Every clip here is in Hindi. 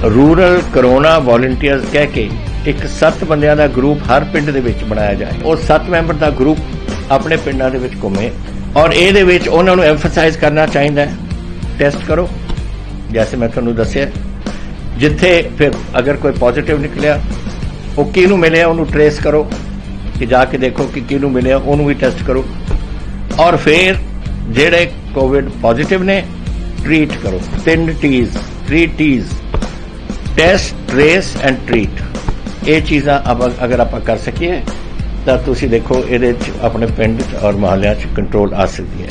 रूरल कोरोना वॉलंटियर्स कह के एक 7 बंदियां दा ग्रुप हर पिंड दे विच बनाया जाए और 7 मैंबर दा ग्रुप अपने पिंडां दे विच घुमे और इहदे विच उन्हां नूं एम्फसाइज करना चाहिदा है टेस्ट करो जैसे मैं तुहानूं दस्सिया जिथे फिर अगर कोई पॉजिटिव निकलिया वो किहनूं मिलिया उन्होंने ट्रेस करो कि जाके देखो कि किहनूं मिलिया उन्होंने भी टेस्ट करो और फिर जेड़े कोविड पॉजिटिव ने ट्रीट करो 3 T's test trace and treat ये चीज़ां अगर आप कर सकिए तो तुसी देखो ये अपने पिंड और मोहल्लियां च कंट्रोल आ सकती है।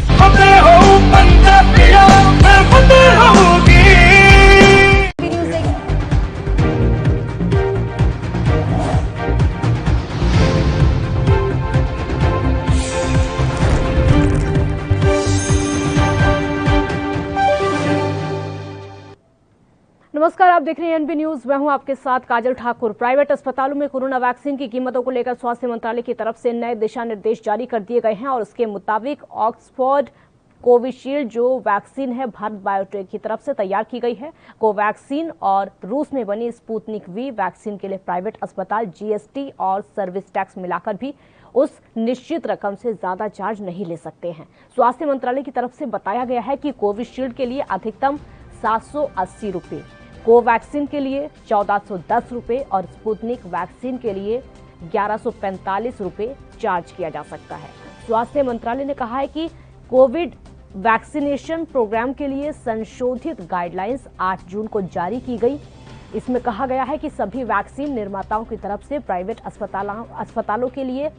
नमस्कार, आप देख रहे हैं एनबी न्यूज। मैं हूं आपके साथ काजल ठाकुर। प्राइवेट अस्पतालों में कोरोना वैक्सीन की कीमतों को लेकर स्वास्थ्य मंत्रालय की तरफ से नए दिशा निर्देश जारी कर दिए गए हैं और उसके मुताबिक ऑक्सफोर्ड कोविशील्ड जो वैक्सीन है भारत बायोटेक की तरफ से तैयार की गई है। कोवैक्सीन और रूस में बनी स्पुतनिक वी वैक्सीन के लिए प्राइवेट अस्पताल जीएसटी और सर्विस टैक्स मिलाकर भी उस निश्चित रकम से ज्यादा चार्ज नहीं ले सकते हैं। स्वास्थ्य मंत्रालय की तरफ से बताया गया है कि कोविशील्ड के लिए अधिकतम 780 रुपये, कोवैक्सीन के लिए 1410 रुपये और स्पुतनिक वैक्सीन के लिए 1145 रुपये चार्ज किया जा सकता है। स्वास्थ्य मंत्रालय ने कहा है कि कोविड वैक्सीनेशन प्रोग्राम के लिए संशोधित गाइडलाइंस 8 जून को जारी की गई। इसमें कहा गया है कि सभी वैक्सीन निर्माताओं की तरफ से प्राइवेट अस्पतालों के लिए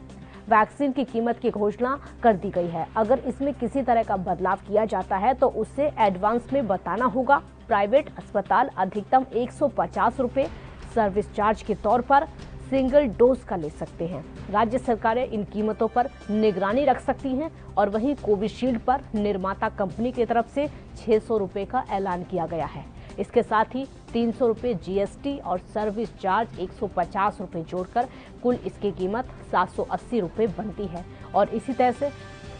वैक्सीन की कीमत की घोषणा कर दी गई है। अगर इसमें किसी तरह का बदलाव किया जाता है तो उसे एडवांस में बताना होगा। प्राइवेट अस्पताल अधिकतम 150 रुपये सर्विस चार्ज के तौर पर सिंगल डोज का ले सकते हैं। राज्य सरकारें इन कीमतों पर निगरानी रख सकती हैं और वहीं कोविशील्ड पर निर्माता कंपनी की तरफ से 600 रुपये का ऐलान किया गया है। इसके साथ ही 300 रुपये जीएसटी और सर्विस चार्ज 150 रुपये जोड़कर कुल इसकी कीमत 780 रुपये बनती है। और इसी तरह से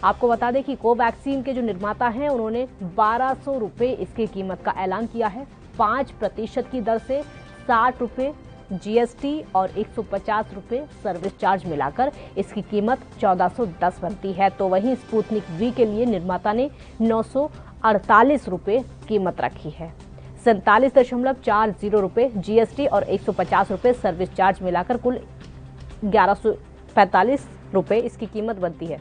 आपको बता दें कि कोवैक्सीन के जो निर्माता हैं उन्होंने 1200 रुपये इसकी कीमत का ऐलान किया है। 5% की दर से 60 रुपये जीएसटी और 150 रुपये सर्विस चार्ज मिलाकर इसकी कीमत 1410 बनती है। तो वहीं स्पुतनिक वी के लिए निर्माता ने 948 रुपये कीमत रखी है। 47.40 रुपये जीएसटी और 150 रुपये सर्विस चार्ज मिलाकर कुल 1145 रुपये इसकी कीमत बनती है।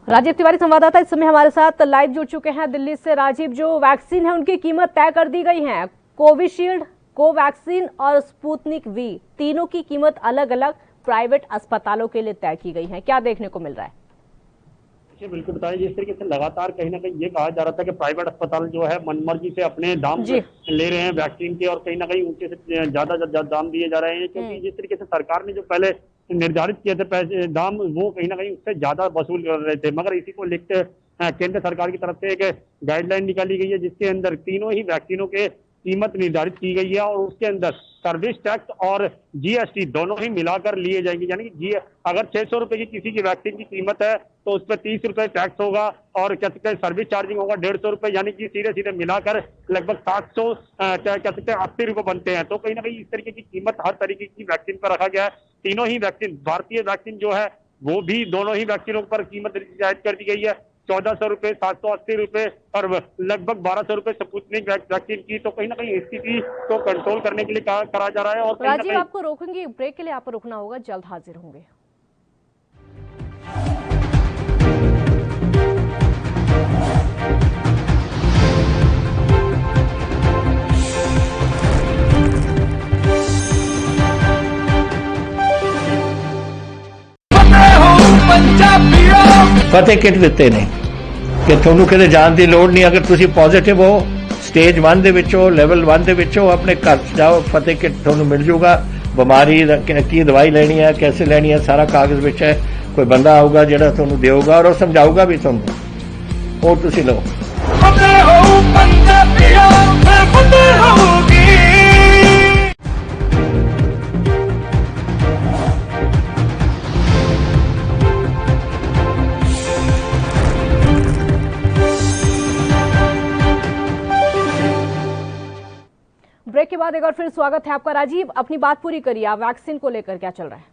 राजीव तिवारी संवाददाता इस समय हमारे साथ लाइव जुड़ चुके हैं दिल्ली से। राजीव, जो वैक्सीन है उनकी कीमत तय कर दी गई है। कोविशील्ड, कोवैक्सीन और स्पुतनिक वी तीनों की कीमत अलग अलग प्राइवेट अस्पतालों के लिए तय की गई है। क्या देखने को मिल रहा है? बिल्कुल बताइए, जिस तरीके से लगातार कहीं ना कहीं ये कहा जा रहा था कि प्राइवेट अस्पताल जो है मनमर्जी से अपने दाम ले रहे हैं वैक्सीन के और कहीं ना कहीं ऊंचे से ज्यादा दाम दिए जा रहे हैं, क्योंकि जिस तरीके से सरकार ने जो पहले निर्धारित किए थे पैसे दाम वो कहीं ना कहीं उससे ज्यादा वसूल कर रहे थे। मगर इसी को लेकर केंद्र सरकार की तरफ से एक गाइडलाइन निकाली गई है जिसके अंदर तीनों ही वैक्सीनों के कीमत निर्धारित की गई है और उसके अंदर सर्विस टैक्स और जीएसटी दोनों ही मिलाकर लिए जाएंगे। यानी कि अगर 600 रुपए की किसी की वैक्सीन की कीमत है तो उस पर 30 रुपए टैक्स होगा और क्या सकते हैं सर्विस चार्जिंग होगा 150 रुपए, यानी कि सीधे सीधे मिलाकर लगभग 780 रुपए बनते हैं। तो कहीं ना कहीं इस तरीके की कीमत हर तरीके की वैक्सीन पर रखा गया है। तीनों ही वैक्सीन, भारतीय वैक्सीन जो है वो भी दोनों ही वैक्सीनों पर कीमत जाहिर कर दी गई है 1400 रुपए, 780 रुपए और लगभग 1200 रुपए स्पुतनिक वैक्सीन की। तो कहीं ना कहीं स्थिति को कंट्रोल करने के लिए करा जा रहा है। और राजीव, आपको रोकूंगी, ब्रेक के लिए आपको रुकना होगा, जल्द हाजिर होंगे। फतेह किट दिते ने कि तुहानू किते जाण दी लोड़ नहीं। अगर तुसी पॉजिटिव हो, स्टेज 1 दे विच हो, लेवल 1 दे विच हो, अपने घर जाओ, फतेह किट तुहानू मिल जूगा। बीमारी की दवाई लेनी है, कैसे लेनी है, सारा कागज विच है। कोई बंदा आऊगा जिहड़ा तुहानू देऊगा और समझाऊगा भी तुहानू, वो तुसी लो। के बाद एक बार फिर स्वागत है आपका। राजीव, अपनी बात पूरी करिए, आप वैक्सीन को लेकर क्या चल रहा है?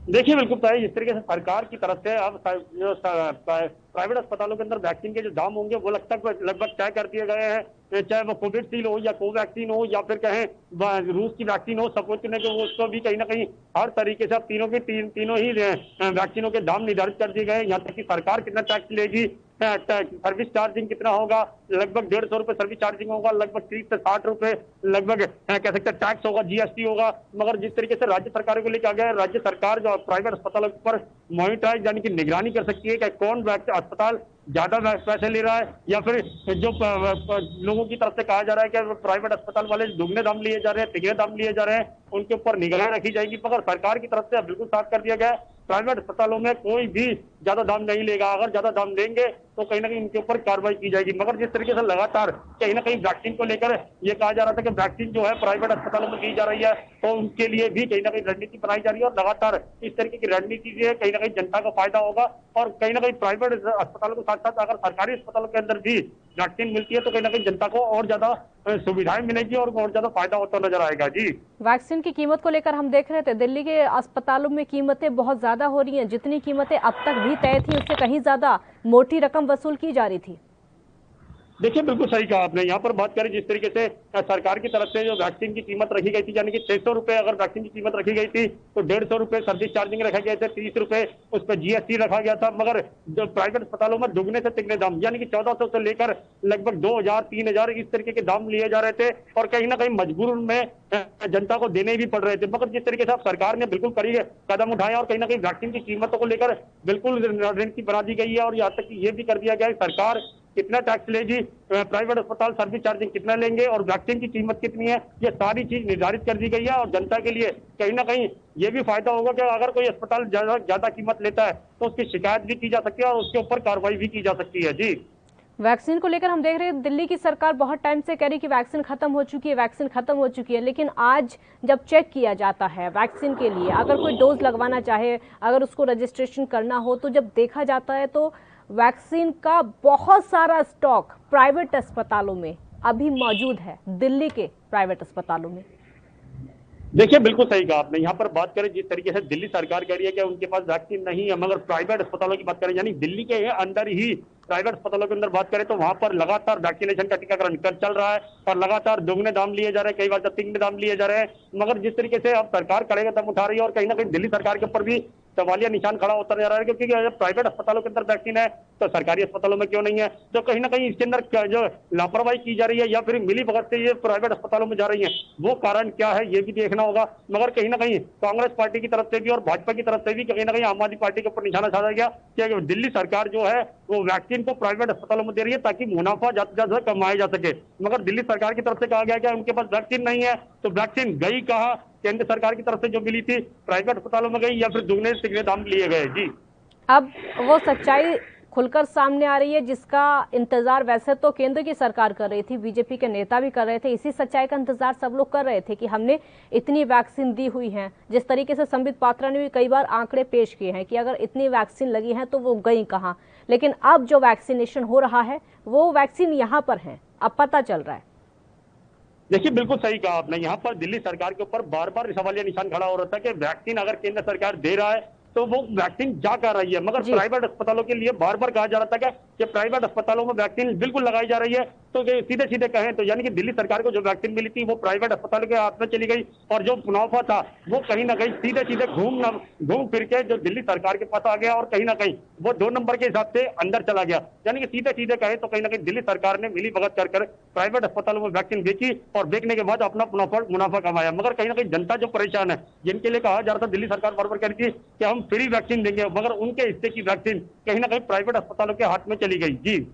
देखिए बिल्कुल भाई, जिस तरीके से सरकार की तरफ से अब जो प्राइवेट अस्पतालों के अंदर वैक्सीन के जो दाम होंगे वो लगभग तय कर दिए गए हैं, चाहे वो कोविशील्ड हो या कोवैक्सीन हो या फिर कहें रूस की वैक्सीन हो, सपोज के उसको भी कहीं ना कहीं हर तरीके से अब तीनों ही वैक्सीनों के दाम निर्धारित कर दिए गए हैं। यहाँ तक कि सरकार कितना टैक्स लेगी, सर्विस चार्जिंग कितना होगा, लगभग 150 रुपए सर्विस चार्जिंग होगा, लगभग 30 से 60 रुपए लगभग कह सकते हैं टैक्स होगा, जीएसटी होगा। मगर जिस तरीके से राज्य सरकारों को लेकर आ गया है, राज्य सरकार जो प्राइवेट अस्पतालों पर मॉनिटराइज यानी कि निगरानी कर सकती है कि कौन अस्पताल ज्यादा पैसे ले रहा है या फिर जो लोगों की तरफ से कहा जा रहा है कि प्राइवेट अस्पताल वाले दुगने दाम लिए जा रहे हैं, तिगने दाम लिए जा रहे हैं, उनके ऊपर निगरानी रखी जाएगी। मगर सरकार की तरफ से बिल्कुल साफ कर दिया गया है, प्राइवेट अस्पतालों में कोई भी ज्यादा दाम नहीं लेगा। अगर ज्यादा दाम देंगे तो कहीं ना कहीं इनके ऊपर कार्रवाई की जाएगी। मगर जिस तरीके से लगातार कहीं ना कहीं वैक्सीन को लेकर ये कहा जा रहा था कि वैक्सीन जो है प्राइवेट अस्पतालों में दी जा रही है, तो उनके लिए भी कहीं ना कहीं रणनीति बनाई जा रही है और लगातार इस तरीके की रणनीति से कहीं ना कहीं जनता को फायदा होगा। और कहीं ना कहीं प्राइवेट अस्पतालों के साथ साथ अगर सरकारी अस्पतालों के अंदर भी वैक्सीन मिलती है तो कहीं ना कहीं जनता को और ज्यादा सुविधाएं मिलेगी और ज्यादा फायदा होता नजर आएगा। जी, वैक्सीन की कीमत को लेकर हम देख रहे थे दिल्ली के अस्पतालों में कीमतें बहुत ज्यादा हो रही हैं। जितनी कीमतें अब तक भी तय थी उससे कहीं ज्यादा मोटी रकम वसूल की जा रही थी। देखिए बिल्कुल सही कहा आपने। यहाँ पर बात करें जिस तरीके से सरकार की तरफ से जो वैक्सीन की कीमत रखी गई थी, यानी कि 600 रुपए अगर वैक्सीन की कीमत रखी गई थी तो 150 रुपए सर्विस चार्जिंग रखे गए थे, 30 रुपए उस पर जीएसटी रखा गया था। मगर जो प्राइवेट अस्पतालों में दुगने से तिगने दाम यानी कि 1400 से लेकर लगभग 2000 3000 इस तरीके के दाम लिए जा रहे थे और कहीं ना कहीं मजबूर में जनता को देने भी पड़ रहे थे। मगर जिस तरीके से सरकार ने बिल्कुल कड़ी कदम उठाए और कहीं ना कहीं वैक्सीन की कीमतों को लेकर बिल्कुल रणनीति बना दी गई है और यहाँ तक कि ये भी कर दिया गया है सरकार कितना टैक्स लेगी, प्राइवेट अस्पताल सर्विस चार्जिंग कितना लेंगे और वैक्सीन की कीमत कितनी है, ये सारी चीज निर्धारित कर दी गई है। और जनता के लिए कहीं ना कहीं ये भी फायदा होगा कि अगर कोई अस्पताल ज्यादा कीमत लेता है तो उसकी शिकायत भी की जा सकती है और उसके ऊपर कार्रवाई भी की जा सकती है। जी, वैक्सीन को लेकर हम देख रहे हैं दिल्ली की सरकार बहुत टाइम से कह रही कि वैक्सीन खत्म हो चुकी है, वैक्सीन खत्म हो चुकी है, लेकिन आज जब चेक किया जाता है वैक्सीन के लिए, अगर कोई डोज लगवाना चाहे, अगर उसको रजिस्ट्रेशन करना हो, तो जब देखा जाता है तो वैक्सीन का बहुत सारा स्टॉक प्राइवेट अस्पतालों में अभी मौजूद है, दिल्ली के प्राइवेट अस्पतालों में। देखिए बिल्कुल सही कहा आपने। यहाँ पर बात करें जिस तरीके से दिल्ली सरकार कह रही है कि उनके पास वैक्सीन नहीं है, मगर प्राइवेट अस्पतालों की बात करें यानी दिल्ली के अंदर ही प्राइवेट अस्पतालों के अंदर बात करें तो वहां पर लगातार वैक्सीनेशन का टीकाकरण चल रहा है और लगातार दोगुने दाम लिए जा रहे हैं, कई बार तो तिगने दाम लिए जा रहे हैं। मगर जिस तरीके से अब सरकार कड़े कदम उठा रही है और कहीं ना कहीं दिल्ली सरकार के ऊपर भी सवालिया निशान खड़ा होता जा रहा है, क्योंकि जब प्राइवेट अस्पतालों के अंदर वैक्सीन है तो सरकारी अस्पतालों में क्यों नहीं है। तो कहीं ना कहीं इसके अंदर जो लापरवाही की जा रही है या फिर मिली भगत से ये प्राइवेट अस्पतालों में जा रही है, वो कारण क्या है ये भी देखना होगा। मगर कहीं ना कहीं कांग्रेस पार्टी की तरफ से भी और भाजपा की तरफ से भी कहीं ना कहीं आम आदमी पार्टी के ऊपर निशाना साधा गया कि दिल्ली सरकार जो है वो वैक्सीन को प्राइवेट अस्पतालों में दे रही है ताकि मुनाफा ज्यादा कमाया जा सके। मगर दिल्ली सरकार की तरफ से कहा गया कि उनके पास वैक्सीन नहीं है, तो वैक्सीन गई कहाँ? केंद्र सरकार की तरफ से जो मिली थी प्राइवेट अस्पतालों में गई या फिर दुगने तिगने दाम लिए गए। जी, अब वो सच्चाई खुलकर सामने आ रही है जिसका इंतजार वैसे तो केंद्र की सरकार कर रही थी, बीजेपी के नेता भी कर रहे थे, इसी सच्चाई का इंतजार सब लोग कर रहे थे कि हमने इतनी वैक्सीन दी हुई है। जिस तरीके से संबित पात्रा ने भी कई बार आंकड़े पेश किए हैं कि अगर इतनी वैक्सीन लगी है तो वो गई कहाँ। लेकिन अब जो वैक्सीनेशन हो रहा है वो वैक्सीन यहाँ पर है, अब पता चल रहा है। देखिए बिल्कुल सही कहा आपने। यहाँ पर दिल्ली सरकार के ऊपर बार बार सवालिया निशान खड़ा हो रहा था कि वैक्सीन अगर केंद्र सरकार दे रहा है तो वो वैक्सीन जा कर रही है, मगर प्राइवेट अस्पतालों के लिए बार बार कहा जा रहा था कि प्राइवेट अस्पतालों में वैक्सीन बिल्कुल लगाई जा रही है। तो सीधे सीधे कहें तो यानी कि दिल्ली सरकार को जो वैक्सीन मिली थी वो प्राइवेट अस्पतालों के हाथ में चली गई और जो मुनाफा था वो कहीं ना कहीं सीधे सीधे घूम फिर के जो दिल्ली सरकार के पास आ गया और कहीं ना कहीं वो 2 नंबर के हिसाब से अंदर चला गया। यानी कि सीधे सीधे कहें तो कहीं ना कहीं दिल्ली सरकार ने मिली भगत कर प्राइवेट अस्पतालों में वैक्सीन बेची और बेचने के बाद अपना मुनाफा कमाया। मगर कहीं ना कहीं जनता जो परेशान है, जिनके लिए कहा जा रहा था दिल्ली सरकार बार बार कह रही थी कि हम फ्री वैक्सीन देंगे, मगर उनके हिस्से की वैक्सीन कहीं ना कहीं प्राइवेट अस्पतालों के हाथ में चली गई। जी,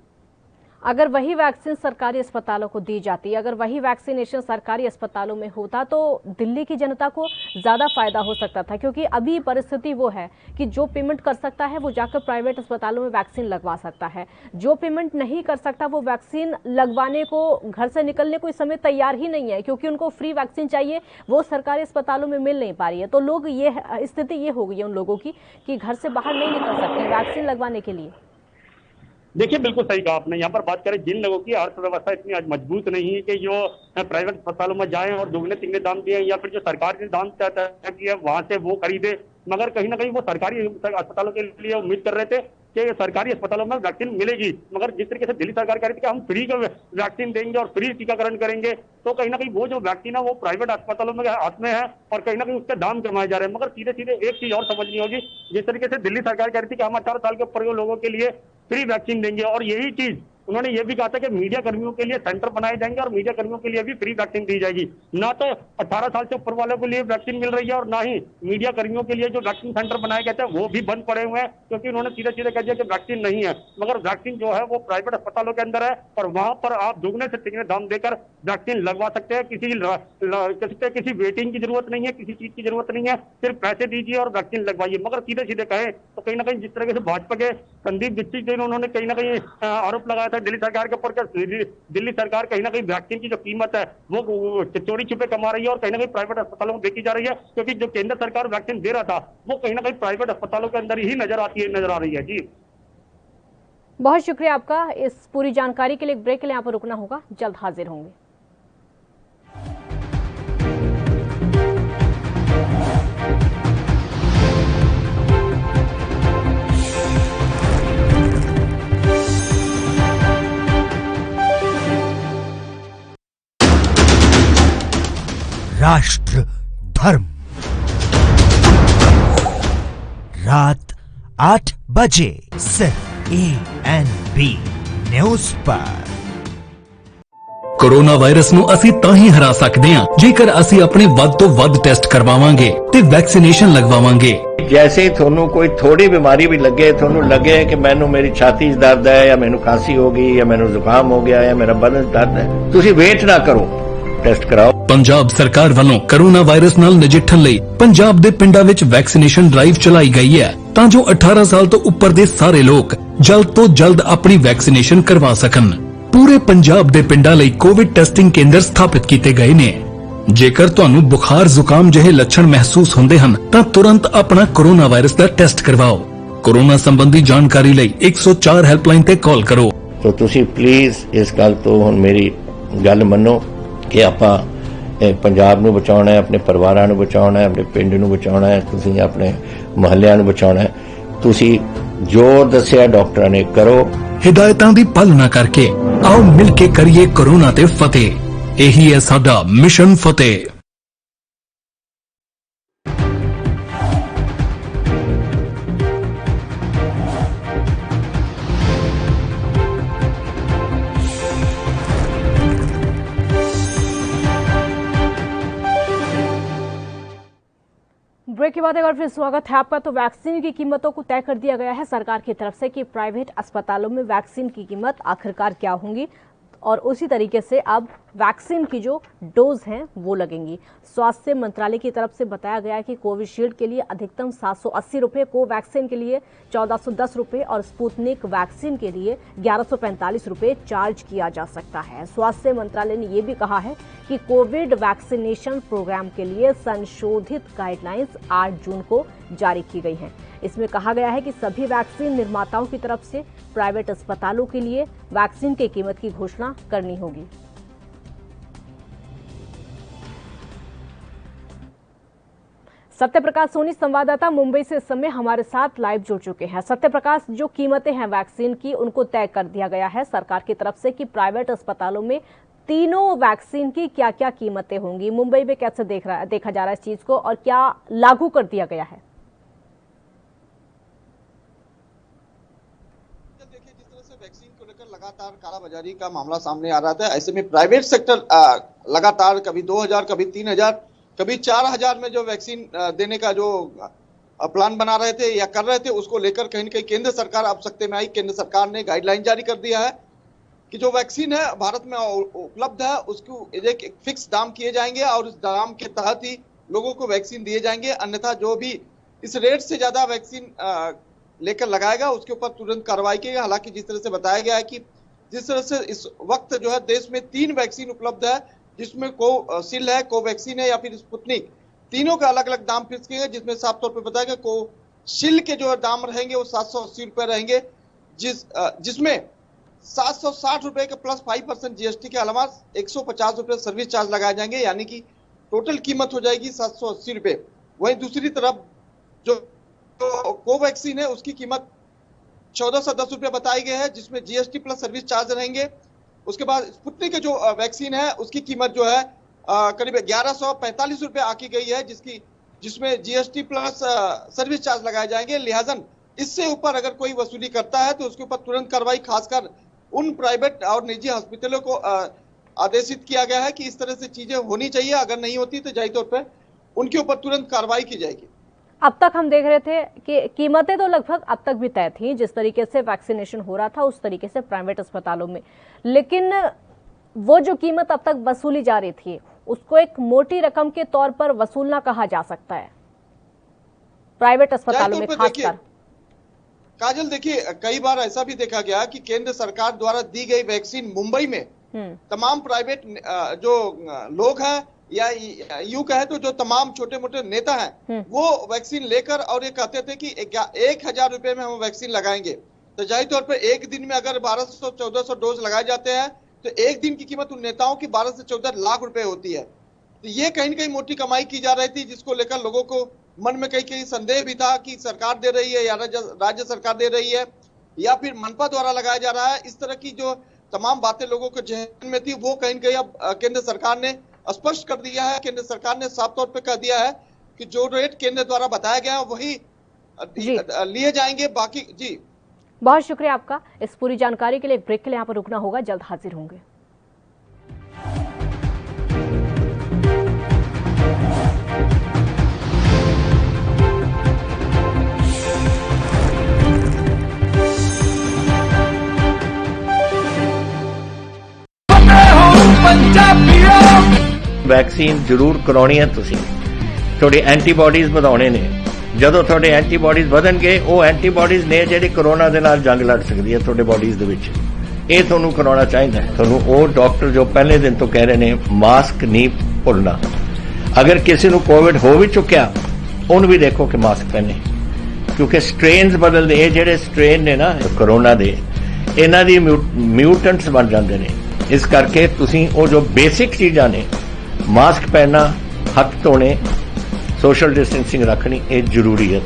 अगर वही वैक्सीन सरकारी अस्पतालों को दी जाती, अगर वही वैक्सीनेशन सरकारी अस्पतालों में होता तो दिल्ली की जनता को ज़्यादा फायदा हो सकता था, क्योंकि अभी परिस्थिति वो है कि जो पेमेंट कर सकता है वो जाकर प्राइवेट अस्पतालों में वैक्सीन लगवा सकता है, जो पेमेंट नहीं कर सकता वो वैक्सीन लगवाने को घर से निकलने को इस समय तैयार ही नहीं है, क्योंकि उनको फ्री वैक्सीन चाहिए, वो सरकारी अस्पतालों में मिल नहीं पा रही है। तो लोग ये स्थिति ये हो गई है उन लोगों की कि घर से बाहर नहीं निकल सकते वैक्सीन लगवाने के लिए। देखिए बिल्कुल सही कहा आपने। यहाँ पर बात करें जिन लोगों की अर्थव्यवस्था इतनी आज मजबूत नहीं है कि जो प्राइवेट अस्पतालों में जाएं और दुगने तिगने दाम दिए, या फिर जो सरकार ने दाम तय किया वहां से वो खरीदे, मगर कहीं ना कहीं वो सरकारी अस्पतालों के लिए उम्मीद कर रहे थे कि सरकारी अस्पतालों में वैक्सीन मिलेगी, मगर जिस तरीके से दिल्ली सरकार कह रही थी कि हम फ्री का वैक्सीन देंगे और फ्री टीकाकरण करेंगे, तो कहीं ना कहीं वो जो वैक्सीन है वो प्राइवेट अस्पतालों में हाथ में है और कहीं ना कहीं उसके दाम कमाए जा रहे हैं। मगर सीधे सीधे एक चीज और समझनी होगी, जिस तरीके से दिल्ली सरकार कह रही थी कि हम 18 साल के ऊपर के लोगों के लिए फ्री वैक्सीन देंगे, और यही चीज उन्होंने ये भी कहा था कि मीडिया कर्मियों के लिए सेंटर बनाए जाएंगे और मीडिया कर्मियों के लिए भी फ्री वैक्सीन दी जाएगी। ना तो 18 साल से ऊपर वालों के लिए वैक्सीन मिल रही है और ना ही मीडिया कर्मियों के लिए जो वैक्सीन सेंटर बनाए गए थे वो भी बंद पड़े हुए हैं, क्योंकि उन्होंने सीधे सीधे कह दिया कि वैक्सीन नहीं है। मगर वैक्सीन जो है वो प्राइवेट अस्पतालों के अंदर है और वहां पर आप दुगने से तिगने दाम देकर वैक्सीन लगवा सकते हैं। किसी वेटिंग की जरूरत नहीं है, किसी चीज की जरूरत नहीं है, सिर्फ पैसे दीजिए और वैक्सीन लगवाइए। मगर सीधे सीधे कहें तो कहीं ना कहीं जिस तरह से भाजपा के संदीप दीक्षित जी उन्होंने कहीं ना कहीं आरोप लगाया था दिल्ली सरकार के ऊपर, दिल्ली सरकार कहीं ना कहीं वैक्सीन की जो कीमत है वो चोरी छुपे कमा रही है और कहीं ना कहीं प्राइवेट अस्पतालों में बेची जा रही है, क्योंकि जो केंद्र सरकार वैक्सीन दे रहा था वो कहीं ना कहीं प्राइवेट अस्पतालों के अंदर ही नजर आ रही है। जी बहुत शुक्रिया आपका इस पूरी जानकारी के लिए। एक ब्रेक के लिए यहाँ पर रुकना होगा, जल्द हाजिर होंगे। राष्ट्र धर्म रात 8 बजे सिर्फ ANB न्यूज़ पर। कोरोना वायरस ਨੂੰ ਅਸੀਂ ਤਾਂ ਹੀ ਹਰਾ ਸਕਦੇ ਹਾਂ ਜੇਕਰ ਅਸੀਂ ਆਪਣੇ ਵੱਧ ਤੋਂ ਵੱਧ ਟੈਸਟ ਕਰਵਾਵਾਂਗੇ ਤੇ ਵੈਕਸੀਨੇਸ਼ਨ ਲਗਵਾਵਾਂਗੇ। जैसे ही ਤੁਹਾਨੂੰ ਕੋਈ ਥੋੜੀ ਬਿਮਾਰੀ ਵੀ ਲੱਗੇ, ਤੁਹਾਨੂੰ ਲੱਗੇ ਕਿ ਮੈਨੂੰ ਮੇਰੀ ਛਾਤੀ 'ਚ ਦਰਦ ਹੈ ਜਾਂ ਮੈਨੂੰ ਖਾਂਸੀ ਹੋ ਗਈ ਜਾਂ ਮੈਨੂੰ ਜ਼ੁਕਾਮ ਹੋ ਗਿਆ ਜਾਂ ਮੇਰਾ ਬਦਨ 'ਚ ਦਰਦ ਹੈ, ਤੁਸੀਂ ਵੇਟ ਨਾ ਕਰੋ, ਟੈਸਟ ਕਰਾਓ। ਪੰਜਾਬ ਸਰਕਾਰ ਵੱਲੋਂ ਕੋਰੋਨਾ ਵਾਇਰਸ ਨਾਲ ਨਜਿੱਠਣ ਲਈ ਪੰਜਾਬ ਦੇ ਪਿੰਡਾਂ ਵਿੱਚ ਵੈਕਸੀਨੇਸ਼ਨ ਡਰਾਈਵ ਚਲਾਈ ਗਈ ਹੈ ਤਾਂ ਜੋ 18 ਸਾਲ ਤੋਂ ਉੱਪਰ ਦੇ ਸਾਰੇ ਲੋਕ ਜਲਦ ਤੋਂ ਜਲਦ ਆਪਣੀ ਵੈਕਸੀਨੇਸ਼ਨ ਕਰਵਾ ਸਕਣ। ਪੂਰੇ ਪੰਜਾਬ ਦੇ ਪਿੰਡਾਂ ਲਈ ਕੋਵਿਡ ਟੈਸਟਿੰਗ ਕੇਂਦਰ ਸਥਾਪਿਤ ਕੀਤੇ ਗਏ ਨੇ। ਜੇਕਰ ਤੁਹਾਨੂੰ ਬੁਖਾਰ ਜ਼ੁਕਾਮ ਜਿਹੇ ਲੱਛਣ ਮਹਿਸੂਸ ਹੁੰਦੇ ਹਨ ਤਾਂ ਤੁਰੰਤ ਆਪਣਾ ਕੋਰੋਨਾ ਵਾਇਰਸ ਦਾ ਟੈਸਟ ਕਰਵਾਓ। ਕੋਰੋਨਾ ਸੰਬੰਧੀ ਜਾਣਕਾਰੀ ਲਈ 104 ਹੈਲਪਲਾਈਨ ਤੇ ਕਾਲ ਕਰੋ। तो ਤੁਸੀਂ ਪਲੀਜ਼ ਇਸ ਗੱਲ ਤੋਂ ਹੁਣ ਮੇਰੀ ਗੱਲ ਮੰਨੋ ਕਿ ਆਪਾਂ ਪੰਜਾਬ ਨੂੰ ਬਚਾਉਣਾ ਹੈ, ਆਪਣੇ ਪਰਿਵਾਰਾਂ ਨੂੰ ਬਚਾਉਣਾ ਹੈ, ਆਪਣੇ ਪਿੰਡ ਨੂੰ ਬਚਾਉਣਾ ਹੈ, ਤੁਸੀਂ ਆਪਣੇ ਮੁਹੱਲਿਆਂ ਨੂੰ ਬਚਾਉਣਾ ਹੈ। ਤੁਸੀਂ ਜੋ ਦੱਸਿਆ ਡਾਕਟਰਾਂ ਨੇ ਕਰੋ। ਹਿਦਾਇਤਾਂ ਦੀ ਪਾਲਣਾ ਕਰਕੇ ਆਓ ਮਿਲ ਕੇ ਕਰੀਏ ਕੋਰੋਨਾ ਤੇ ਫਤਿਹ। ਇਹੀ ਹੈ ਸਾਡਾ ਮਿਸ਼ਨ ਫਤਿਹ। ब्रेक के बाद एक बार फिर स्वागत है आपका। तो वैक्सीन की कीमतों को तय कर दिया गया है सरकार की तरफ से कि प्राइवेट अस्पतालों में वैक्सीन की कीमत आखिरकार क्या होंगी, और उसी तरीके से अब वैक्सीन की जो डोज हैं वो लगेंगी। स्वास्थ्य मंत्रालय की तरफ से बताया गया है कि कोविशील्ड के लिए अधिकतम 780 रुपये, कोवैक्सीन के लिए 1410 रुपये और स्पुतनिक वैक्सीन के लिए 1145 रुपये चार्ज किया जा सकता है। स्वास्थ्य मंत्रालय ने यह भी कहा है कि कोविड वैक्सीनेशन प्रोग्राम के लिए संशोधित गाइडलाइंस 8 जून को जारी की गई हैं। इसमें कहा गया है कि सभी वैक्सीन निर्माताओं की तरफ से प्राइवेट अस्पतालों के लिए वैक्सीन की कीमत की घोषणा करनी होगी। सत्यप्रकाश सोनी संवाददाता मुंबई से इस समय हमारे साथ लाइव जुड़ चुके हैं। सत्यप्रकाश, जो कीमतें हैं वैक्सीन की उनको तय कर दिया गया है सरकार की तरफ से कि प्राइवेट अस्पतालों में तीनों वैक्सीन की क्या क्या कीमतें होंगी। मुंबई में कैसे देखा जा रहा है इस चीज को और क्या लागू कर दिया गया है? देखिए, जिस तरह से वैक्सीन को लेकर लगातार कालाबाजारी का मामला सामने आ रहा था, ऐसे में प्राइवेट सेक्टर लगातार कभी 2000 कभी 3000 कभी 4000 में जो वैक्सीन देने का जो प्लान बना रहे थे या कर रहे थे, उसको लेकर कहीं न कहीं केंद्र सरकार अब सख्ते में आई। केंद्र सरकार ने गाइडलाइन जारी कर दिया है कि जो वैक्सीन है भारत में उपलब्ध है उसको एक फिक्स दाम किए जाएंगे और उस दाम के तहत ही लोगों को वैक्सीन दिए जाएंगे। अन्यथा जो भी इस रेट से ज्यादा वैक्सीन लेकर लगाएगा उसके ऊपर तुरंत कार्रवाई की। हालांकि जिस तरह से बताया गया है कि जिस तरह से इस वक्त जो है देश में 3 वैक्सीन उपलब्ध है, जिसमें कोविशील्ड है, कोवैक्सीन है या फिर स्पुतनिक, तीनों का अलग अलग दाम फिक्स किए गए, जिसमें साफ तौर पर बताया गया कोविशील्ड के जो दाम रहेंगे वो 780 रुपए रहेंगे, जिसमें 760 रुपए के प्लस 5% जीएसटी के अलावा 150 रुपए सर्विस चार्ज लगाए जाएंगे, यानी कि टोटल कीमत हो जाएगी 780 रुपए। वहीं दूसरी तरफ जो कोवैक्सीन है उसकी कीमत 1410 रुपए बताई गई है, जिसमें जीएसटी प्लस सर्विस चार्ज रहेंगे। उसके बाद स्पुतनिक जो वैक्सीन है उसकी कीमत जो है करीब 1145 रुपए आकी गई है, जिसमें जीएसटी प्लस सर्विस चार्ज लगाए जाएंगे। लिहाजन इससे ऊपर अगर कोई वसूली करता है तो उसके ऊपर तुरंत कार्रवाई, खासकर उन प्राइवेट और निजी हॉस्पिटलों को आदेशित किया गया है कि इस तरह से चीजें होनी चाहिए। अगर नहीं होती तो जाहिर तौर पर उनके ऊपर तुरंत कार्रवाई की जाएगी। अब तक हम देख रहे थे कि कीमतें तो लगभग अब तक भी तय थी, जिस तरीके से वैक्सीनेशन हो रहा था उस तरीके से प्राइवेट अस्पतालों में, लेकिन वो जो कीमत अब तक वसूली जा रही थी उसको एक मोटी रकम के तौर पर वसूलना कहा जा सकता है प्राइवेट अस्पतालों में खासकर। काजल देखिए, कई बार ऐसा भी देखा गया कि केंद्र सरकार द्वारा दी गई वैक्सीन मुंबई में तमाम प्राइवेट जो लोग हैं या यूं कहे तो जो तमाम छोटे मोटे नेता हैं वो वैक्सीन लेकर और ये कहते थे कि 1000 रुपए में हम वैक्सीन लगाएंगे। तो जाहिर तौर पर एक दिन में अगर 1200-1400 डोज लगाए जाते हैं तो एक दिन की कीमत उन नेताओं की 12 से 14 लाख रुपए होती है। तो ये कहीं न कहीं मोटी कमाई की जा रही थी, जिसको लेकर लोगों को मन में कहीं संदेह भी था कि सरकार दे रही है या राज्य सरकार दे रही है या फिर मनपा द्वारा लगाया जा रहा है। इस तरह की जो तमाम बातें लोगों के जहन में थी वो कहीं न कहीं अब केंद्र सरकार ने स्पष्ट कर दिया है। केंद्र सरकार ने साफ तौर पे कह दिया है कि जो रेट केंद्र द्वारा बताया गया है वही लिए जाएंगे। बाकी जी बहुत शुक्रिया आपका इस पूरी जानकारी के लिए। एक ब्रेक के लिए यहाँ पर रुकना होगा, जल्द हाजिर होंगे। ਵੈਕਸੀਨ ਜ਼ਰੂਰ ਕਰਾਉਣੀ ਹੈ ਤੁਸੀਂ। ਤੁਹਾਡੇ ਐਂਟੀਬਾਡੀਜ਼ ਵਧਾਉਣੇ ਨੇ। ਜਦੋਂ ਤੁਹਾਡੇ ਐਂਟੀਬਾਡੀਜ਼ ਵਧਣਗੇ ਉਹ ਐਂਟੀਬਾਡੀਜ਼ ਨੇ ਜਿਹੜੀ ਕਰੋਨਾ ਦੇ ਨਾਲ ਜੰਗ ਲੜ ਸਕਦੀ ਹੈ ਤੁਹਾਡੇ ਬਾਡੀਜ਼ ਦੇ ਵਿੱਚ। ਇਹ ਤੁਹਾਨੂੰ ਕਰਾਉਣਾ ਚਾਹੀਦਾ ਹੈ। ਤੁਹਾਨੂੰ ਉਹ ਡਾਕਟਰ ਜੋ ਪਹਿਲੇ ਦਿਨ ਤੋਂ ਕਹਿ ਰਹੇ ਨੇ ਮਾਸਕ ਨਹੀਂ ਭੁੱਲਣਾ। ਅਗਰ ਕਿਸੇ ਨੂੰ ਕੋਵਿਡ ਹੋ ਵੀ ਚੁੱਕਿਆ ਉਹਨੂੰ ਵੀ ਦੇਖੋ ਕਿ ਮਾਸਕ ਪਹਿਨੇ, ਕਿਉਂਕਿ ਸਟ੍ਰੇਨਸ ਬਦਲਦੇ। ਇਹ ਜਿਹੜੇ ਸਟ੍ਰੇਨ ਨੇ ਨਾ ਕਰੋਨਾ ਦੇ, ਇਹਨਾਂ ਦੀ ਮਿਊਟੈਂਟਸ ਬਣ ਜਾਂਦੇ ਨੇ। ਇਸ ਕਰਕੇ ਤੁਸੀਂ ਉਹ ਜੋ ਬੇਸਿਕ ਚੀਜ਼ਾਂ ਨੇ, ਮਾਸਕ ਪਹਿਨਣਾ, ਹੱਥ ਧੋਣੇ, सोशल डिस्टेंसिंग रखनी ये जरूरी है।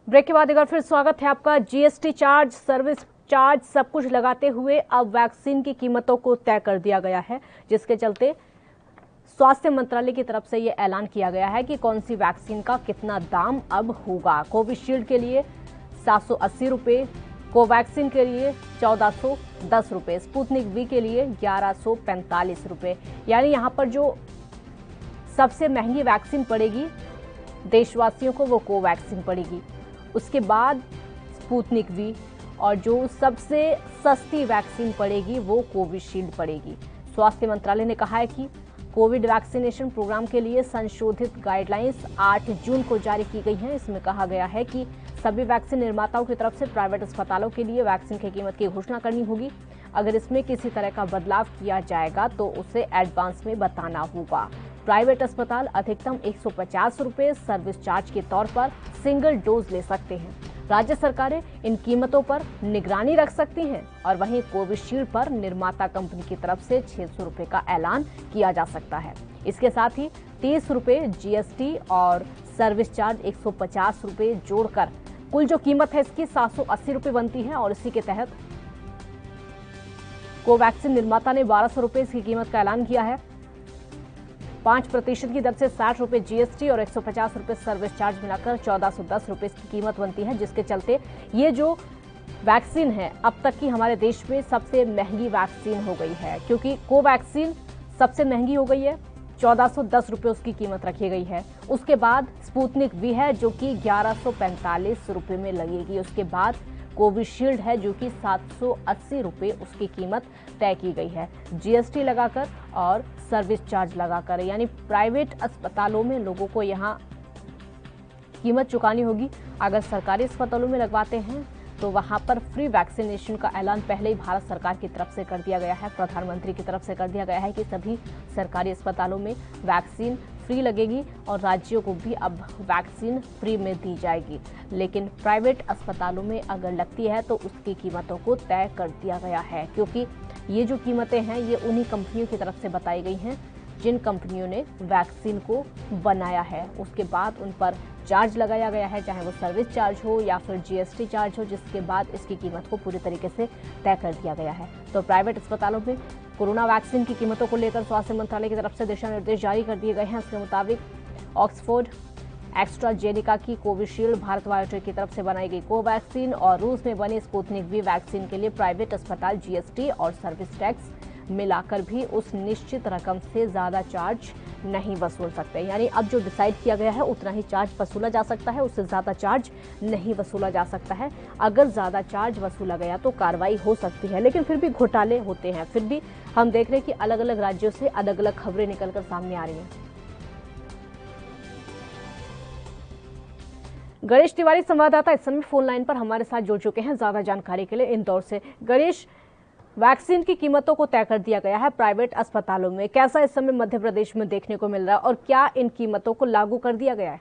ब्रेक के बाद एक बार फिर स्वागत है आपका। जीएसटी चार्ज, सर्विस चार्ज सब कुछ लगाते हुए अब वैक्सीन की कीमतों को तय कर दिया गया है, जिसके चलते स्वास्थ्य मंत्रालय की तरफ से ये ऐलान किया गया है कि कौन सी वैक्सीन का कितना दाम अब होगा। कोविशील्ड के लिए 780 रुपये, कोवैक्सीन के लिए 1410 रुपये, स्पुतनिक वी के लिए 1145 रुपये। यानी यहाँ पर जो सबसे महंगी वैक्सीन पड़ेगी देशवासियों को वो कोवैक्सीन पड़ेगी, उसके बाद स्पुतनिक वी, और जो सबसे सस्ती वैक्सीन पड़ेगी वो कोविशील्ड पड़ेगी। स्वास्थ्य मंत्रालय ने कहा है कि कोविड वैक्सीनेशन प्रोग्राम के लिए संशोधित गाइडलाइंस 8 जून को जारी की गई हैं। इसमें कहा गया है कि सभी वैक्सीन निर्माताओं की तरफ से प्राइवेट अस्पतालों के लिए वैक्सीन की कीमत की घोषणा करनी होगी। अगर इसमें किसी तरह का बदलाव किया जाएगा तो उसे एडवांस में बताना होगा। प्राइवेट अस्पताल अधिकतम 150 रुपये सर्विस चार्ज के तौर पर सिंगल डोज ले सकते हैं। राज्य सरकारें इन कीमतों पर निगरानी रख सकती हैं और वहीं कोविशील्ड पर निर्माता कंपनी की तरफ से 600 रुपये का ऐलान किया जा सकता है। इसके साथ ही 30 रुपये जीएसटी और सर्विस चार्ज 150 रुपये जोड़कर कुल जो कीमत है इसकी 780 रुपये बनती है। और इसी के तहत कोवैक्सीन निर्माता ने 1200 रुपये इसकी कीमत का ऐलान किया है। 5% की दर से 60 रुपये जीएसटी और 150 रुपये सर्विस चार्ज मिलाकर 1410 रुपये की कीमत बनती है, जिसके चलते ये जो वैक्सीन है अब तक की हमारे देश में सबसे महंगी वैक्सीन हो गई है, क्योंकि कोवैक्सीन सबसे महंगी हो गई है, 1410 रुपये उसकी कीमत रखी गई है। उसके बाद स्पुतनिक वी है जो कि 1145 रुपये में लगेगी। उसके बाद कोविशील्ड है जो कि 780 रुपये उसकी कीमत तय की गई है, जीएसटी लगाकर और सर्विस चार्ज लगाकर। यानी प्राइवेट अस्पतालों में लोगों को यहाँ कीमत चुकानी होगी। अगर सरकारी अस्पतालों में लगवाते हैं तो वहां पर फ्री वैक्सीनेशन का ऐलान पहले ही भारत सरकार की तरफ से कर दिया गया है। प्रधानमंत्री की तरफ से कर दिया गया है कि सभी सरकारी अस्पतालों में वैक्सीन फ्री लगेगी और राज्यों को भी अब वैक्सीन फ्री में दी जाएगी। लेकिन प्राइवेट अस्पतालों में अगर लगती है तो उसकी कीमतों को तय कर दिया गया है, क्योंकि ये जो कीमतें हैं ये उन्हीं कंपनियों की तरफ से बताई गई हैं जिन कंपनियों ने वैक्सीन को बनाया है। उसके बाद उन पर चार्ज लगाया गया है, चाहे वो सर्विस चार्ज हो या फिर जीएसटी चार्ज हो, जिसके बाद इसकी कीमत को पूरी तरीके से तय कर दिया गया है। तो प्राइवेट अस्पतालों में कोरोना वैक्सीन की कीमतों को लेकर स्वास्थ्य मंत्रालय की तरफ से दिशा निर्देश जारी कर दिए गए हैं। इसके मुताबिक ऑक्सफोर्ड एस्ट्राजेनेका की कोविशील्ड, भारत बायोटेक की तरफ से बनाई गई कोवैक्सीन और रूस में बनी स्पुतनिक वी वैक्सीन के लिए प्राइवेट अस्पताल जीएसटी और सर्विस टैक्स मिलाकर भी उस निश्चित रकम से ज्यादा चार्ज नहीं वसूल सकते। यानी अब जो डिसाइड किया गया है उतना ही चार्ज वसूला जा सकता है, उससे ज्यादा चार्ज नहीं वसूला जा सकता है। अगर ज्यादा चार्ज वसूला गया तो कार्रवाई हो सकती है, लेकिन फिर भी घोटाले होते हैं। फिर भी हम देख रहे हैं कि अलग अलग राज्यों से अलग अलग खबरें निकलकर सामने आ रही हैं। गणेश तिवारी संवाददाता इस समय फोन लाइन पर हमारे साथ जुड़ चुके हैं ज्यादा जानकारी के लिए इंदौर से। गणेश, वैक्सीन की कीमतों को तय कर दिया गया है प्राइवेट अस्पतालों में, कैसा इस समय मध्य प्रदेश में देखने को मिल रहा है और क्या इन कीमतों को लागू कर दिया गया है?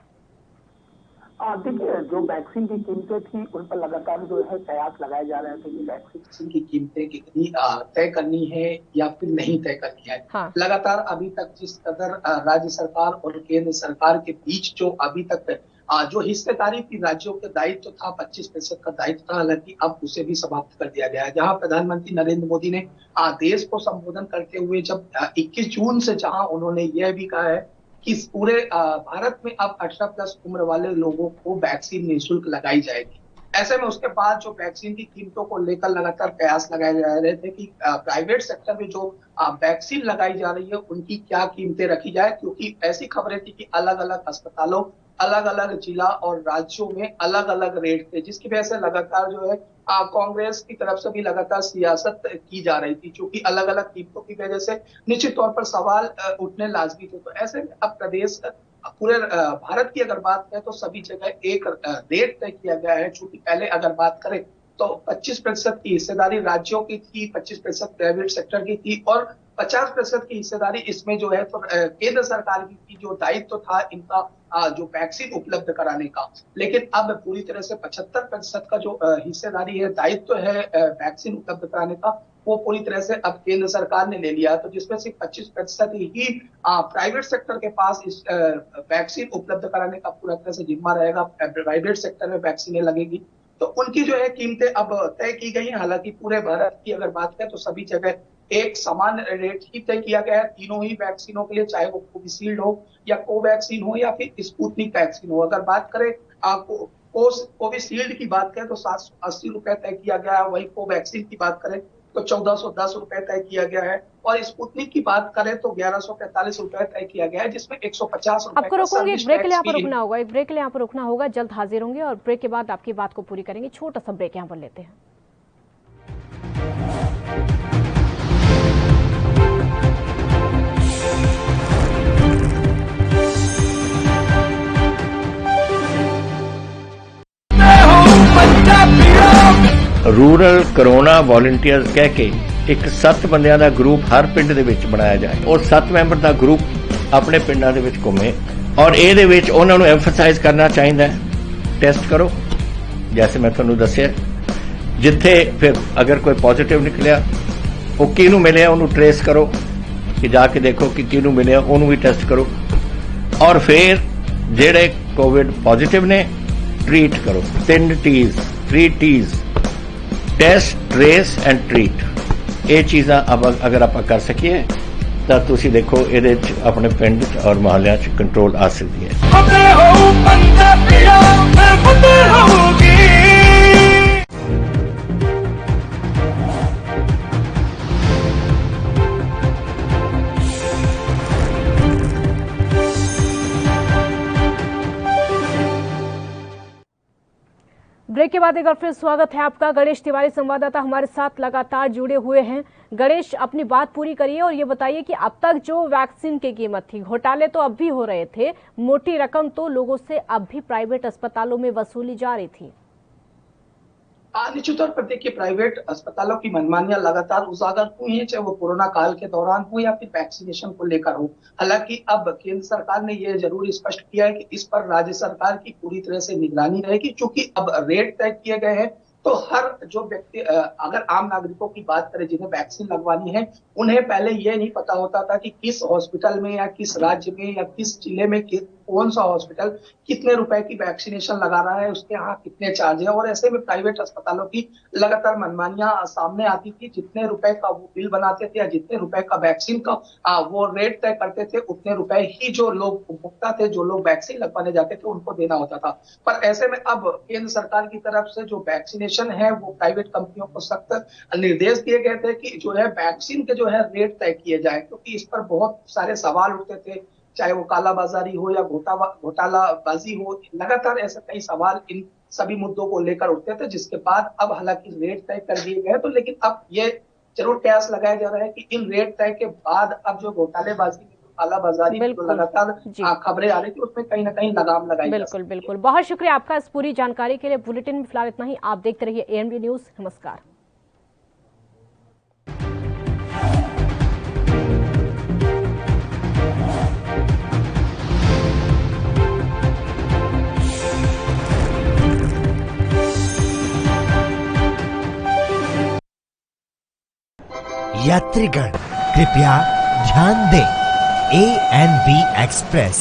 देखिए, जो वैक्सीन की कीमतें थी उन पर लगातार जो है कयास लगाए जा रहे थे कि वैक्सीन की कीमतें कितनी तय करनी है या फिर नहीं तय करनी है। हाँ। लगातार अभी तक जिस कदर राज्य सरकार और केंद्र सरकार के बीच जो अभी तक जो हिस्सेदारी थी, राज्यों के दायित्व था, 25% का दायित्व था, हालांकि अब उसे भी समाप्त कर दिया गया है। जहां प्रधानमंत्री नरेंद्र मोदी ने देश को संबोधन करते हुए जब 21 जून से जहां उन्होंने यह भी कहा है कि पूरे भारत में अब 18+ उम्र वाले लोगों को वैक्सीन निःशुल्क लगाई जाएगी। ऐसे में उसके बाद जो वैक्सीन की कीमतों को लेकर लगातार प्रयास लगाए जा रहे थे कि प्राइवेट सेक्टर में जो वैक्सीन लगाई जा रही है उनकी क्या कीमतें रखी जाए, क्योंकि ऐसी खबरें थी कि अलग अलग अस्पतालों, अलग अलग जिला और राज्यों में अलग अलग रेट थे, जिसकी वजह से लगातार जो है कांग्रेस की तरफ से भी लगातार सियासत की जा रही थी, क्योंकि अलग अलग कीमतों की वजह से निश्चित तौर पर सवाल उठने लाजमी थे। तो ऐसे में अब प्रदेश, पूरे भारत की अगर बात करें तो सभी जगह एक रेट तय किया गया है। चूंकि पहले अगर बात करें तो 25% की हिस्सेदारी राज्यों की थी, 25% प्राइवेट सेक्टर की थी और 50% की हिस्सेदारी इसमें जो है तो केंद्र सरकार की जो दायित्व था इनका जो वैक्सीन उपलब्ध कराने का। लेकिन अब पूरी तरह से 75% का जो हिस्सेदारी है, दायित्व है वैक्सीन उपलब्ध कराने का, वो पूरी तरह से अब केंद्र सरकार ने ले लिया। तो जिसमें से 25% ही प्राइवेट सेक्टर के पास इस वैक्सीन उपलब्ध कराने का पूरा तरह से जिम्मा रहेगा। प्राइवेट सेक्टर में वैक्सीनें लगेगी तो उनकी जो है कीमतें अब तय की गई हैं। हालांकि पूरे भारत की अगर बात करें तो सभी जगह एक समान रेट ही तय किया गया है तीनों ही वैक्सीनों के लिए, चाहे वो कोविशील्ड हो या कोवैक्सीन हो या फिर स्पुतनिक वैक्सीन हो। अगर बात करें कोविशील्ड की बात करें तो 780 रुपए तय किया गया है, वही कोवैक्सीन की बात करें तो 1410 रुपए तय किया गया है और स्पुतनिक की बात करें तो 1145 रुपए तय किया गया है, जिसमें 150 रुपए आपको रुकूंगी, एक ब्रेक के लिए यहाँ पर रुकना होगा, एक ब्रेक के लिए यहाँ पर रुकना होगा। जल्द हाजिर होंगे और ब्रेक के बाद आपकी बात को पूरी करेंगे। छोटा सा ब्रेक यहाँ पर लेते हैं। रूरल कोरोना वॉलंटियर कह के एक 7 ਬੰਦਿਆਂ ਦਾ ਗਰੁੱਪ ਹਰ ਪਿੰਡ ਦੇ ਵਿੱਚ ਬਣਾਇਆ ਜਾਏ। ਉਹ 7 ਮੈਂਬਰ ਦਾ ਗਰੁੱਪ ਆਪਣੇ ਪਿੰਡਾਂ ਦੇ ਵਿੱਚ ਘੁੰਮੇ ਔਰ ਇਹਦੇ ਵਿੱਚ ਉਹਨਾਂ ਨੂੰ ਐਮਫਸਾਈਜ਼ ਕਰਨਾ ਚਾਹੀਦਾ ਹੈ, ਟੈਸਟ ਕਰੋ ਜੈਸੇ ਮੈਂ ਤੁਹਾਨੂੰ ਦੱਸਿਆ। ਜਿੱਥੇ ਫਿਰ ਅਗਰ ਕੋਈ ਪੋਜ਼ਿਟਿਵ ਨਿਕਲਿਆ ਉਹ ਕਿਹਨੂੰ ਮਿਲਿਆ ਉਹਨੂੰ ਟ੍ਰੇਸ ਕਰੋ ਕਿ ਜਾ ਕੇ ਦੇਖੋ ਕਿ ਕਿਹਨੂੰ ਮਿਲਿਆ, ਉਹਨੂੰ ਵੀ ਟੈਸਟ ਕਰੋ ਔਰ ਫਿਰ ਜਿਹੜੇ ਕੋਵਿਡ ਪੋਜ਼ਿਟਿਵ ਨੇ ट्रीट करो। 3 T's test, trace and treat. ये चीज़ां अगर आप कर सकिए तो तुसी देखो ये अपने पिंड और मोहल्ले कंट्रोल आ सकती है। ब्रेक के बाद एक बार फिर स्वागत है आपका। गणेश तिवारी संवाददाता हमारे साथ लगातार जुड़े हुए हैं। गणेश, अपनी बात पूरी करिए और ये बताइए कि अब तक जो वैक्सीन की कीमत थी, घोटाले तो अब भी हो रहे थे, मोटी रकम तो लोगों से अब भी प्राइवेट अस्पतालों में वसूली जा रही थी। निश्चित तौर पर देखिए, प्राइवेट अस्पतालों की मनमानियां लगातार उजागर हुई हैं, चाहे वो कोरोना काल के दौरान हो या फिर वैक्सीनेशन को लेकर हो। हालांकि अब केंद्र सरकार ने यह जरूर स्पष्ट किया है कि इस पर राज्य सरकार की पूरी तरह से निगरानी रहेगी, क्योंकि अब रेट तय किए गए हैं। तो हर जो व्यक्ति, अगर आम नागरिकों की बात करें जिन्हें वैक्सीन लगवानी है, उन्हें पहले यह नहीं पता होता था कि किस हॉस्पिटल में या किस राज्य में या किस जिले में कौन सा हॉस्पिटल कितने रुपए की वैक्सीनेशन लगा रहा है, उसके यहाँ कितने चार्ज है। और ऐसे में प्राइवेट अस्पतालों की लगातार मनमानियां सामने आती थी। जितने रुपए का वो बिल बनाते थे या जितने रुपए का वैक्सीन का वो रेट तय करते थे, उतने रुपए ही जो लोग उपभोक्ता थे, जो लोग वैक्सीन लगवाने जाते थे, उनको देना होता था। पर ऐसे में अब केंद्र सरकार की तरफ से जो वैक्सीनेशन है, वो प्राइवेट कंपनियों को सख्त निर्देश दिए गए थे कि जो है वैक्सीन के जो है रेट तय किए जाए, क्योंकि इस पर बहुत सारे सवाल उठते थे, चाहे वो कालाबाजारी हो या घोटालाबाजी हो। लगातार ऐसे कई सवाल इन सभी मुद्दों को लेकर उठते थे, जिसके बाद अब हालांकि रेट तय कर दिए गए। तो लेकिन अब ये जरूर कयास लगाया जा रहा है कि इन रेट तय के बाद अब जो घोटालेबाजी, कालाबाजारी जो लगातार खबरें आ रही थी, उसमें कहीं ना कहीं लगाम लगाई। बिल्कुल बिल्कुल, बहुत शुक्रिया आपका इस पूरी जानकारी के लिए। बुलेटिन में फिलहाल इतना ही। आप देखते रहिए एएनबी न्यूज। नमस्कार। यात्रीगण कृपया ध्यान दें, ANB express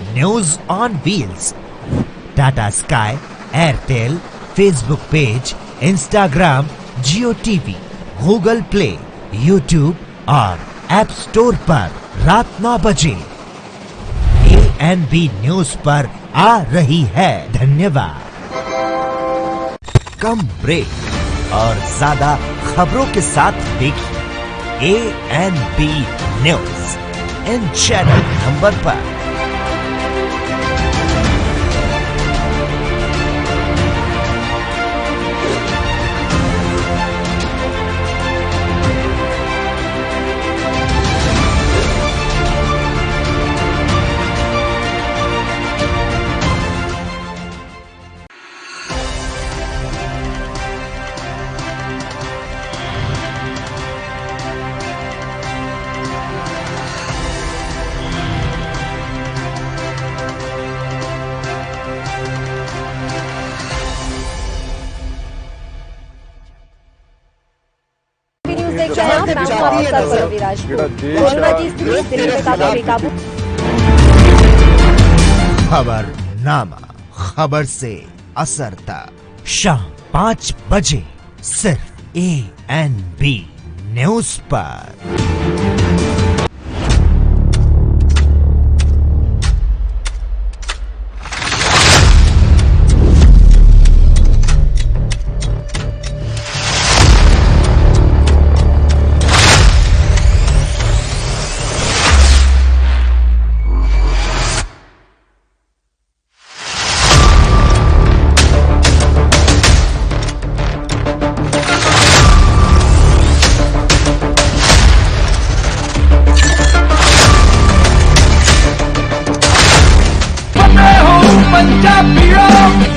news on wheels Tata sky, Airtel, Facebook page, Instagram, Jio TV, Google play, YouTube और ऐप स्टोर पर रात 9 बजे ANB न्यूज पर आ रही है। धन्यवाद। कम ब्रेक और ज्यादा खबरों के साथ देखिए ANB news in channel number पर। खबरनामा, खबर से असरता, शाम 5 बजे सिर्फ ANB न्यूज पर।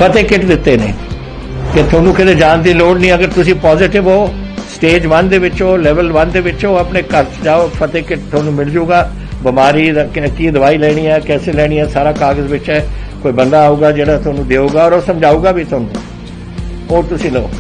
फतेह किट ਦਿੱਤੇ ਨੇ ਕਿ ਤੁਹਾਨੂੰ ਕਿਤੇ ਜਾਣ ਦੀ ਲੋੜ ਨਹੀਂ। ਅਗਰ ਤੁਸੀਂ ਪੋਜ਼ਿਟਿਵ ਹੋ, ਸਟੇਜ 1 ਦੇ ਵਿੱਚ ਹੋ, ਲੈਵਲ 1 ਦੇ ਵਿੱਚ ਹੋ, ਆਪਣੇ ਘਰ 'ਚ ਜਾਓ, ਫਤਿਹ ਕਿਟ ਤੁਹਾਨੂੰ ਮਿਲ ਜੂਗਾ। ਬਿਮਾਰੀ ਦਾ ਕੀ ਦਵਾਈ ਲੈਣੀ ਹੈ, कैसे ਲੈਣੀ ਹੈ, ਸਾਰਾ ਕਾਗਜ਼ ਵਿੱਚ ਹੈ। ਕੋਈ ਬੰਦਾ ਆਊਗਾ ਜਿਹੜਾ ਤੁਹਾਨੂੰ ਦੇਊਗਾ ਔਰ ਉਹ ਸਮਝਾਊਗਾ ਵੀ ਤੁਹਾਨੂੰ, ਉਹ ਤੁਸੀਂ ਲਓ।